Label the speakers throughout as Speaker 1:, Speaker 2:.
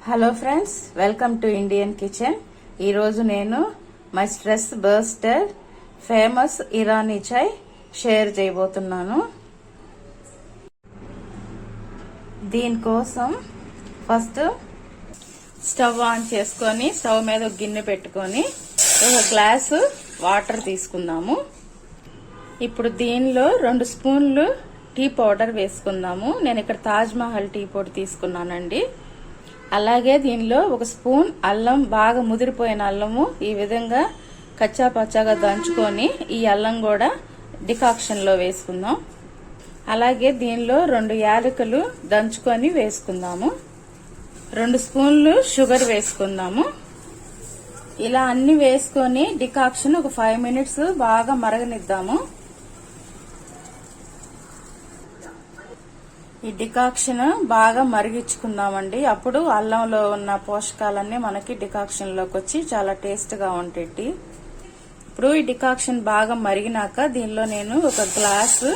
Speaker 1: Hello friends, welcome to Indian kitchen. ఈరోజు నేను my stress buster famous Irani chai share చేయబోతున్నాను. దీనికోసం ఫస్ట్ స్టవ్ ఆన్ చేసుకొని స్టవ్ మీద ఒక గిన్నె పెట్టుకొని ఒక గ్లాసు వాటర్ తీసుకుందాము. ఇప్పుడు దీనిలో 2 స్పూన్లు టీ పౌడర్ వేసుకుందాము. నేను ఇక్కడ తాజ్ మహల్ టీ పొడి తీసుకున్నానండి. అలాగే దీనిలో 1 స్పూన్ అల్లం, బాగా ముదిరిపోయిన అల్లము ఈ విధంగా కచ్చా పచ్చాగా దంచుకొని ఈ అల్లం కూడా డికాక్షన్ లో వేసుకుందాం. అలాగే దీనిలో 2 యాలకులు దంచుకొని వేసుకుందాము. 2 స్పూన్లు షుగర్ వేసుకుందాము. ఇలా అన్ని వేసుకొని డికాక్షన్ ఒక 5 మినిట్స్ బాగా మరగనిద్దాము. ఈ డికాక్షన్ బాగా మరిగించుకుందామండి. అప్పుడు అల్లంలో ఉన్న పోషకాలన్నీ మనకి డికాక్షన్ లోకి వచ్చి చాలా టేస్ట్ గా ఉంటాయి. ఇప్పుడు ఈ డికాక్షన్ బాగా మరిగినాక దీనిలో నేను 1 గ్లాసు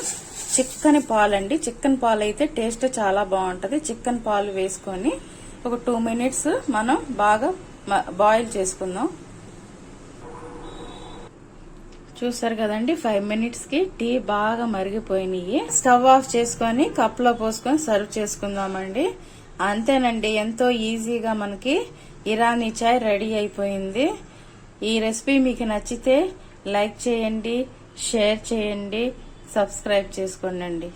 Speaker 1: చిక్కని పాలండి. చిక్కని పాలు అయితే టేస్ట్ చాలా బాగుంటది. చిక్కని పాలు వేసుకొని ఒక 2 మినిట్స్ మనం బాగా బాయిల్ చేసుకుందాం. చూసారు కదండి, 5 మినిట్స్ కి టీ బాగా మరిగిపోయినాయి. స్టవ్ ఆఫ్ చేసుకొని కప్ లో పోసుకొని సర్వ్ చేసుకుందామండి. అంతేనండి, ఎంతో ఈజీగా మనకి ఇరానీ చాయ్ రెడీ అయిపోయింది. ఈ రెసిపీ మీకు నచ్చితే లైక్ చేయండి, షేర్ చేయండి, సబ్స్క్రైబ్ చేసుకోండి.